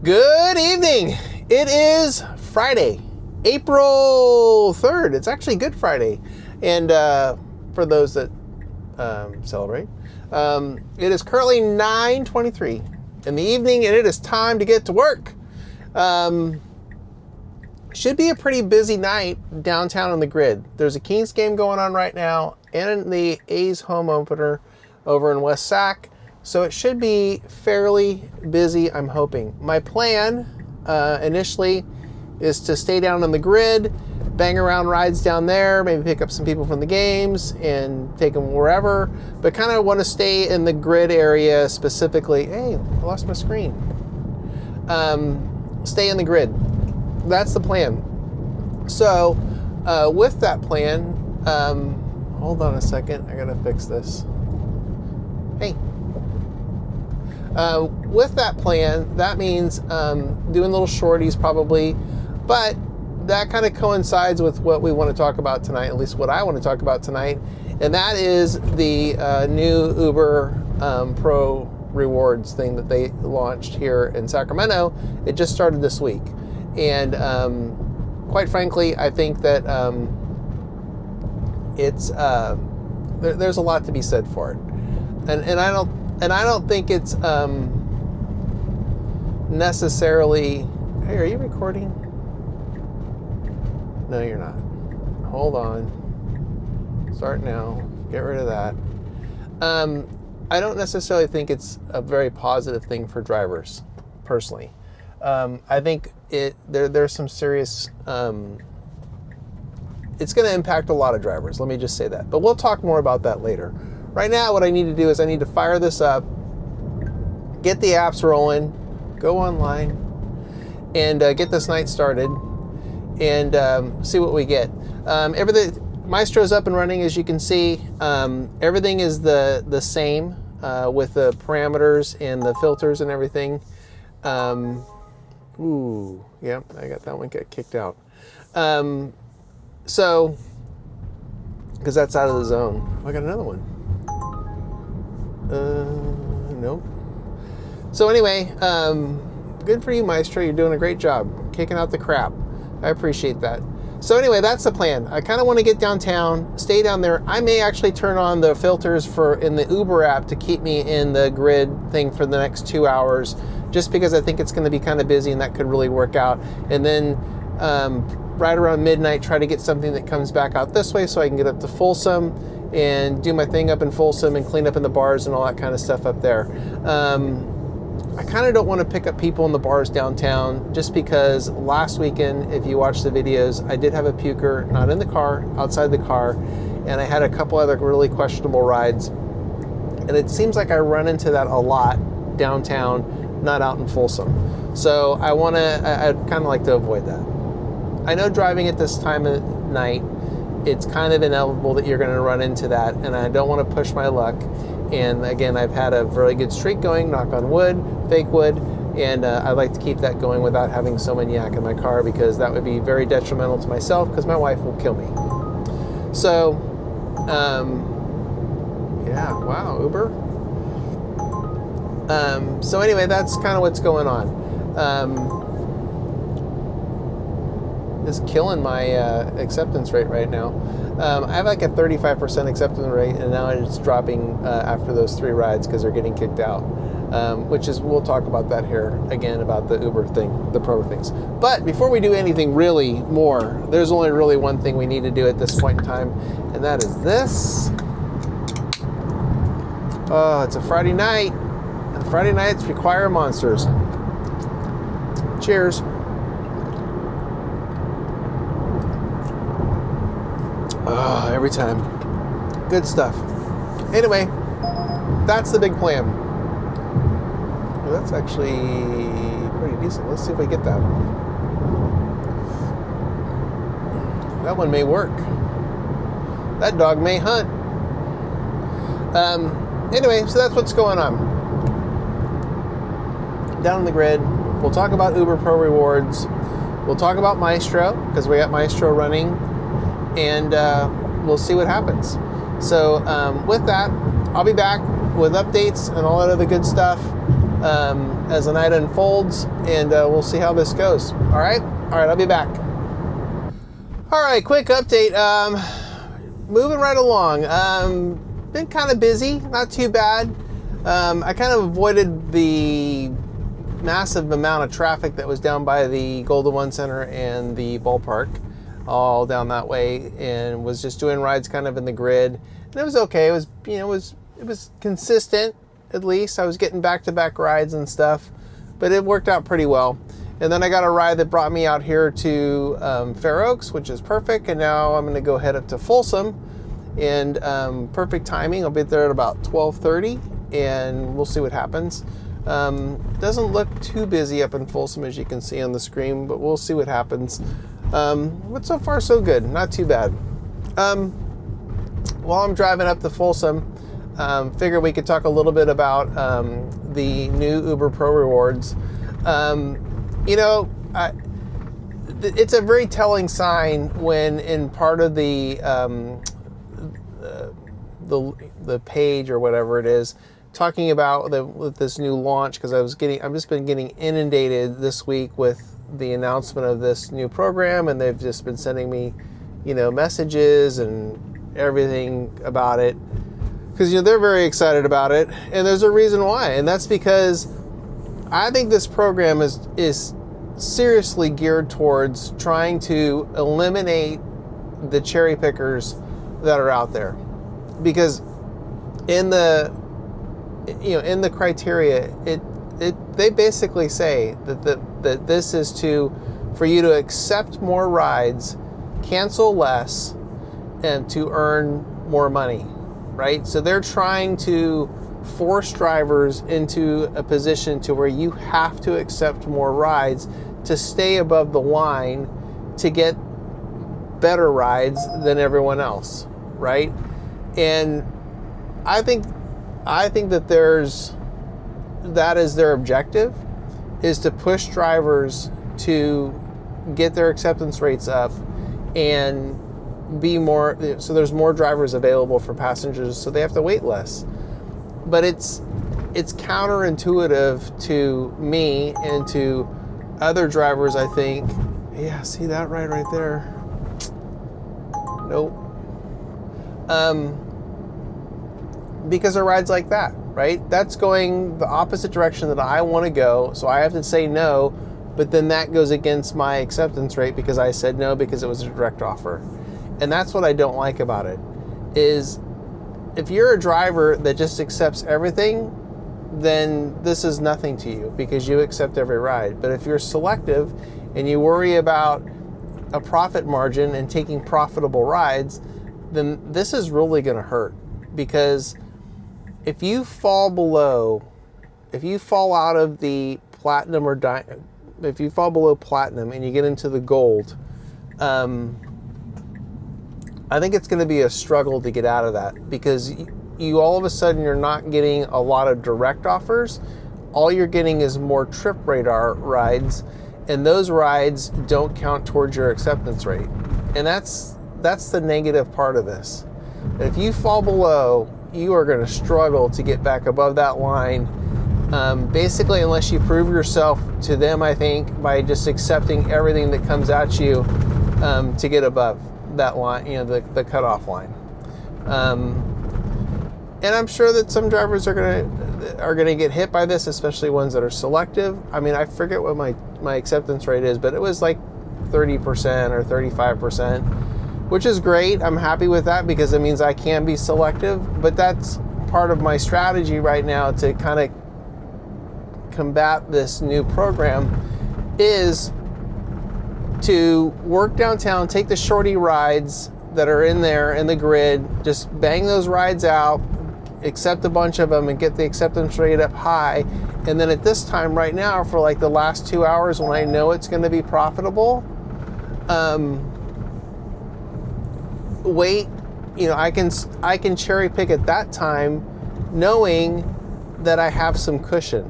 Good evening. It is Friday, April 3rd. It's actually Good Friday. And for those that celebrate, it is currently 9:23 in the evening, and it is time to get to work. Should be a pretty busy night downtown on the grid. There's a Kings game going on right now and the A's home opener over in West Sac. So it should be fairly busy, I'm hoping. My plan initially is to stay down on the grid, bang around rides down there, maybe pick up some people from the games and take them wherever, but kind of want to stay in the grid area specifically. Hey, I lost my screen. Stay in the grid. That's the plan. So with that plan, hold on a second, I gotta fix this. Hey. With that plan, that means doing little shorties probably, but that kind of coincides with what we want to talk about tonight, at least what I want to talk about tonight, and that is the new Uber Pro Rewards thing that they launched here in Sacramento. It just started this week, and quite frankly, I think that it's there's a lot to be said for it, and I don't think it's necessarily. Hey, are you recording? No, you're not. Hold on. Start now. Get rid of that. I don't necessarily think it's a very positive thing for drivers, personally. I think there's some serious. It's going to impact a lot of drivers. Let me just say that. But we'll talk more about that later. Right now, what I need to do is I need to fire this up, get the apps rolling, go online, and get this night started, and see what we get. Everything, Mystro's up and running, as you can see. Everything is the same with the parameters and the filters and everything. Ooh, yeah, I got that one got kicked out. So, because that's out of the zone. I got another one. Nope. So anyway, good for you, Mystro. You're doing a great job kicking out the crap. I appreciate that. So anyway, that's the plan. I kind of want to get downtown, stay down there. I may actually turn on the filters in the Uber app to keep me in the grid thing for the next 2 hours, just because I think it's going to be kind of busy and that could really work out. And then right around midnight, try to get something that comes back out this way so I can get up to Folsom and do my thing up in Folsom and clean up in the bars and all that kind of stuff up there. I kind of don't want to pick up people in the bars downtown, just because last weekend, if you watch the videos, I did have a puker, not in the car, outside the car, and I had a couple other really questionable rides. And it seems like I run into that a lot downtown, not out in Folsom. So I'd kind of like to avoid that. I know driving at this time of night, it's kind of inevitable that you're going to run into that, and I don't want to push my luck. And again, I've had a very good streak going, knock on wood, fake wood, and I'd like to keep that going without having so many yak in my car, because that would be very detrimental to myself, because my wife will kill me. So, yeah, wow, Uber. So anyway, that's kind of what's going on. Is killing my acceptance rate right now. I have like a 35% acceptance rate, and now it's dropping after those 3 rides because they're getting kicked out. We'll talk about that here again, about the Uber thing, the Pro things. But before we do anything really more, there's only really one thing we need to do at this point in time, and that is this. Oh, it's a Friday night, and Friday nights require monsters. Cheers. Oh, every time. Good stuff. Anyway, that's the big plan. Well, that's actually pretty decent. Let's see if we get that. That one may work. That dog may hunt. Anyway, so that's what's going on. Down on the grid, we'll talk about Uber Pro Rewards. We'll talk about Mystro, because we got Mystro running. And we'll see what happens. So with that, I'll be back with updates and all that other good stuff as the night unfolds, and we'll see how this goes. All right, I'll be back. All right, quick update. Moving right along. Been kind of busy, not too bad. I kind of avoided the massive amount of traffic that was down by the Golden One Center and the ballpark, all down that way, and was just doing rides kind of in the grid. And it was okay. It was, it was consistent. At least I was getting back-to-back rides and stuff, but it worked out pretty well. And then I got a ride that brought me out here to Fair Oaks, which is perfect. And now I'm going to go head up to Folsom, and perfect timing. I'll be there at about 12:30, and we'll see what happens. Doesn't look too busy up in Folsom, as you can see on the screen, but we'll see what happens. But so far so good, not too bad. While I'm driving up to Folsom, figure we could talk a little bit about the new Uber Pro Rewards. It's a very telling sign when in part of the page or whatever it is, talking about with this new launch, because I've just been getting inundated this week with the announcement of this new program, and they've just been sending me, messages and everything about it, because they're very excited about it, and there's a reason why, and that's because I think this program is seriously geared towards trying to eliminate the cherry pickers that are out there, because in the criteria, they basically say that this is for you to accept more rides, cancel less, and to earn more money, right? So they're trying to force drivers into a position to where you have to accept more rides to stay above the line to get better rides than everyone else, right? And I think that that is their objective, is to push drivers to get their acceptance rates up and be more, so there's more drivers available for passengers, so they have to wait less. But it's counterintuitive to me and to other drivers, I think. Yeah, see that right there? Nope. Because of rides like that, right? That's going the opposite direction that I want to go, so I have to say no, but then that goes against my acceptance rate because I said no because it was a direct offer. And that's what I don't like about it, is if you're a driver that just accepts everything, then this is nothing to you because you accept every ride. But if you're selective and you worry about a profit margin and taking profitable rides, then this is really going to hurt, because if you fall out of the platinum if you fall below platinum and you get into the gold, I think it's going to be a struggle to get out of that, because you all of a sudden you're not getting a lot of direct offers. All you're getting is more trip radar rides, and those rides don't count towards your acceptance rate. And that's the negative part of this. If you fall below, you are going to struggle to get back above that line, basically, unless you prove yourself to them, I think, by just accepting everything that comes at you to get above that line, the cutoff line. And I'm sure that some drivers are gonna get hit by this, especially ones that are selective. I mean, I forget what my acceptance rate is, but it was like 30% or 35%, which is great. I'm happy with that because it means I can be selective. But that's part of my strategy right now to kind of combat this new program, is to work downtown, take the shorty rides that are in there in the grid, just bang those rides out, accept a bunch of them, and get the acceptance rate up high. And then at this time right now, for like the last 2 hours when I know it's going to be profitable, wait, I can cherry pick at that time, knowing that I have some cushion,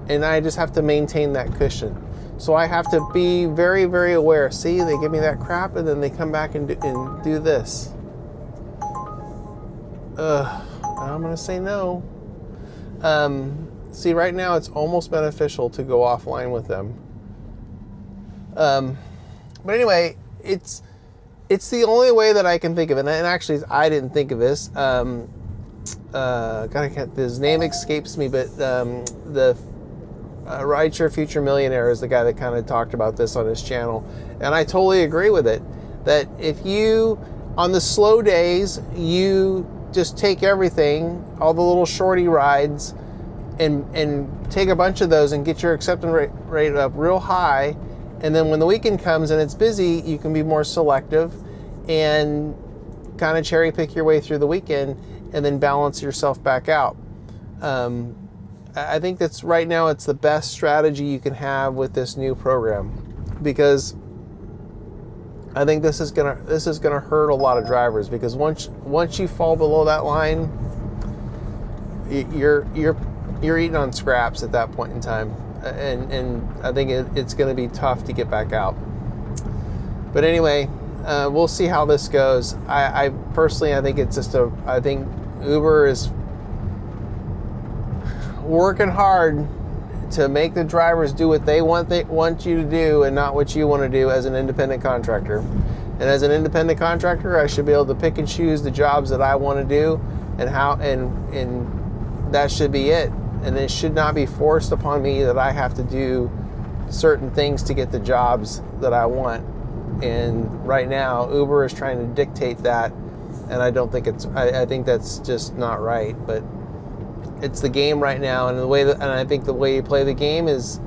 and I just have to maintain that cushion. So I have to be very, very aware. See, they give me that crap, and then they come back and do this. I'm gonna say no. See, right now it's almost beneficial to go offline with them. But anyway, it's the only way that I can think of it. And actually, I didn't think of this. His name escapes me, but the Rideshare Future Millionaire is the guy that kind of talked about this on his channel. And I totally agree with it. That if you, on the slow days, you just take everything, all the little shorty rides, and take a bunch of those and get your acceptance rate up real high. And then when the weekend comes and it's busy, you can be more selective and kind of cherry pick your way through the weekend and then balance yourself back out. I think that's right now it's the best strategy you can have with this new program, because I think this is gonna hurt a lot of drivers, because once you fall below that line, you're eating on scraps at that point in time, and I think it's going to be tough to get back out. But anyway, we'll see how this goes. I personally, I think I think Uber is working hard to make the drivers do what they want you to do and not what you want to do as an independent contractor. And as an independent contractor, I should be able to pick and choose the jobs that I want to do, and that should be it. And it should not be forced upon me that I have to do certain things to get the jobs that I want. And right now, Uber is trying to dictate that, and I don't think I think that's just not right. But it's the game right now, and I think the way you play the game is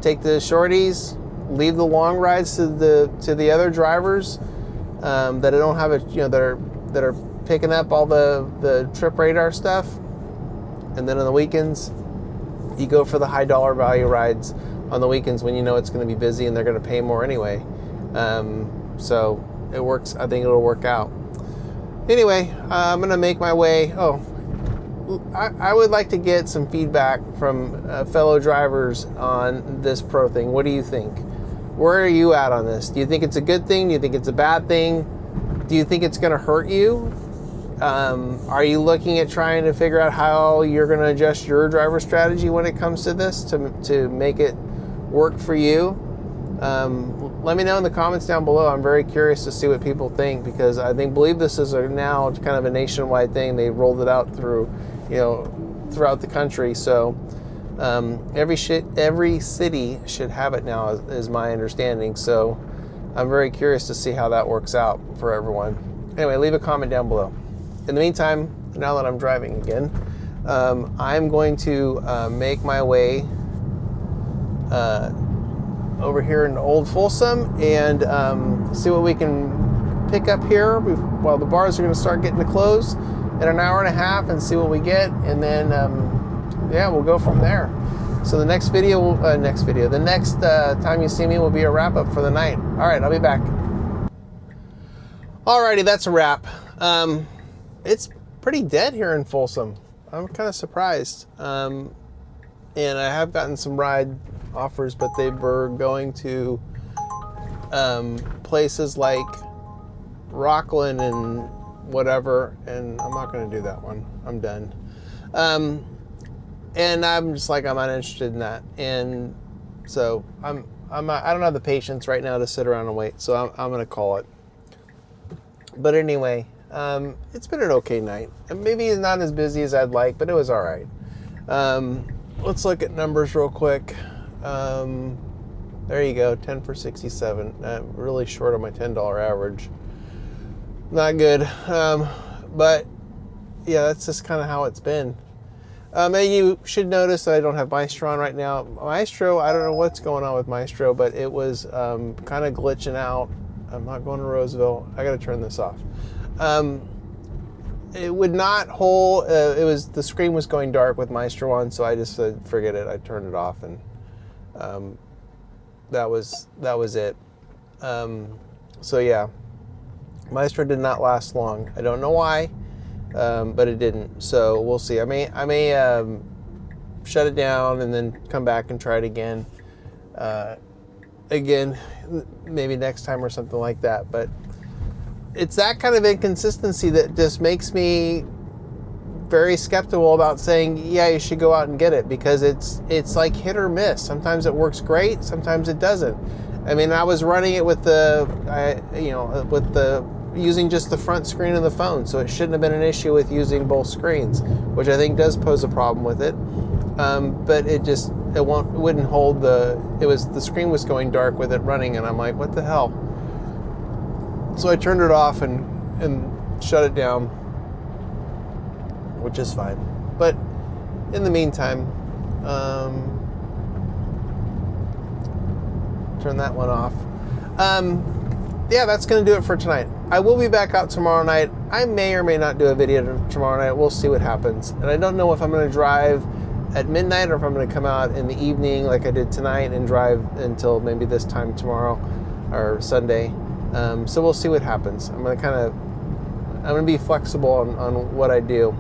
take the shorties, leave the long rides to the other drivers that don't have that are picking up all the trip radar stuff. And then on the weekends, you go for the high dollar value rides on the weekends when you know it's going to be busy and they're going to pay more anyway. So it works. I think it'll work out. Anyway, I'm going to make my way. I would like to get some feedback from fellow drivers on this pro thing. What do you think? Where are you at on this? Do you think it's a good thing? Do you think it's a bad thing? Do you think it's going to hurt you? Are you looking at trying to figure out how you're going to adjust your driver strategy when it comes to this to make it work for you? Let me know in the comments down below. I'm very curious to see what people think, because I believe this is now kind of a nationwide thing. They rolled it out throughout the country. So every city should have it now, is my understanding. So I'm very curious to see how that works out for everyone. Anyway, leave a comment down below. In the meantime, now that I'm driving again, I'm going to make my way over here in Old Folsom and see what we can pick up here while the bars are going to start getting to close in an hour and a half, and see what we get, and then we'll go from there. So the next time you see me will be a wrap up for the night. All right, I'll be back. Alrighty, that's a wrap. It's pretty dead here in Folsom. I'm kind of surprised. And I have gotten some ride offers, but they were going to places like Rockland and whatever, and I'm not going to do that one. I'm done. And I'm just like, I'm not interested in that. And so I don't have the patience right now to sit around and wait. So I'm going to call it. But anyway, it's been an okay night. Maybe it's not as busy as I'd like, but it was all right. Let's look at numbers real quick. There you go, 10 for 67. Really short on my $10 average. Not good. But yeah, that's just kind of how it's been. And you should notice that I don't have Mystro on right now. Mystro, I don't know what's going on with Mystro, but it was kind of glitching out. I'm not going to Roseville. I got to turn this off. It would not hold. The screen was going dark with Mystro on, so I just said, forget it. I turned it off, and that was it. So yeah, Mystro did not last long. I don't know why, but it didn't. So we'll see. I may shut it down and then come back and try it again. Maybe next time or something like that. But it's that kind of inconsistency that just makes me very skeptical about saying, yeah, you should go out and get it, because it's like hit or miss. Sometimes it works great, sometimes it doesn't. I mean, I was running it with using just the front screen of the phone, so it shouldn't have been an issue with using both screens, which I think does pose a problem with it. But it wouldn't hold the screen was going dark with it running, and I'm like, what the hell? So I turned it off and shut it down, which is fine. But in the meantime, turn that one off. Yeah, that's going to do it for tonight. I will be back out tomorrow night. I may or may not do a video tomorrow night. We'll see what happens. And I don't know if I'm going to drive at midnight or if I'm going to come out in the evening like I did tonight and drive until maybe this time tomorrow or Sunday. So we'll see what happens. I'm going to be flexible on what I do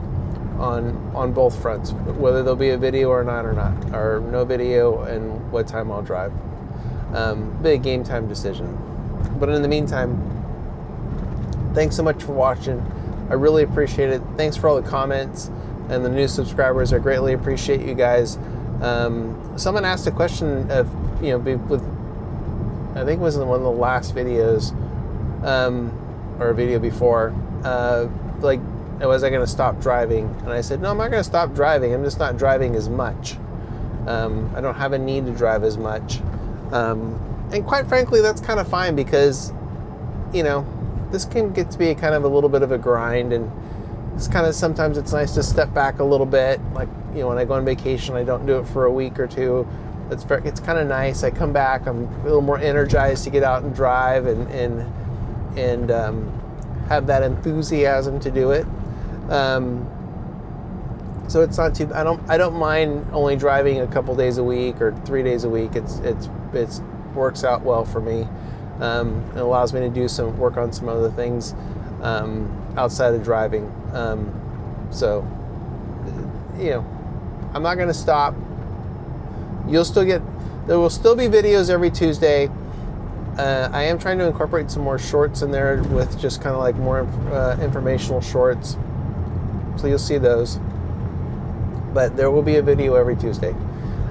on both fronts, whether there'll be a video or no video, and what time I'll drive. Be a game time decision. But in the meantime, thanks so much for watching. I really appreciate it. Thanks for all the comments and the new subscribers. I greatly appreciate you guys. Someone asked a question of, I think it was in one of the last videos, or a video before, like, was I going to stop driving? And I said, no, I'm not going to stop driving. I'm just not driving as much. I don't have a need to drive as much. And quite frankly, that's kind of fine, because, this can get to be kind of a little bit of a grind, and it's kind of, sometimes it's nice to step back a little bit. Like, when I go on vacation, I don't do it for a week or two. It's kind of nice. I come back, I'm a little more energized to get out and drive and have that enthusiasm to do it. So it's not too. I don't mind only driving a couple days a week or 3 days a week. It's works out well for me. It allows me to do some work on some other things outside of driving. So I'm not going to stop. There will still be videos every Tuesday. I am trying to incorporate some more shorts in there with just kind of like more informational shorts. So you'll see those. But there will be a video every Tuesday.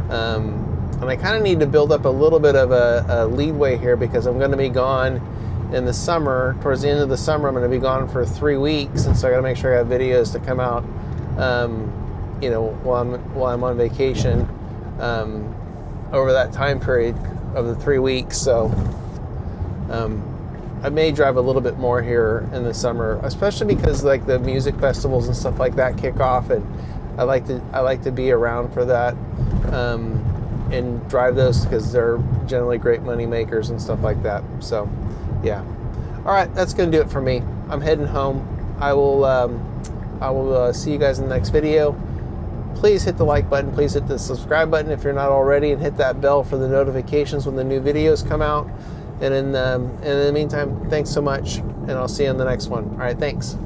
And I kind of need to build up a little bit of a leadway here, because I'm going to be gone in the summer. Towards the end of the summer, I'm going to be gone for 3 weeks. And so I got to make sure I have videos to come out, while I'm on vacation, over that time period of the 3 weeks. So I may drive a little bit more here in the summer, especially because like the music festivals and stuff like that kick off, and I like to be around for that, and drive those, because they're generally great money makers and stuff like that. So yeah, all right, that's gonna do it for me. I'm heading home. I will see you guys in the next video. Please hit the like button, please hit the subscribe button if you're not already, and hit that bell for the notifications when the new videos come out. And in the meantime, thanks so much, and I'll see you on the next one. All right, thanks.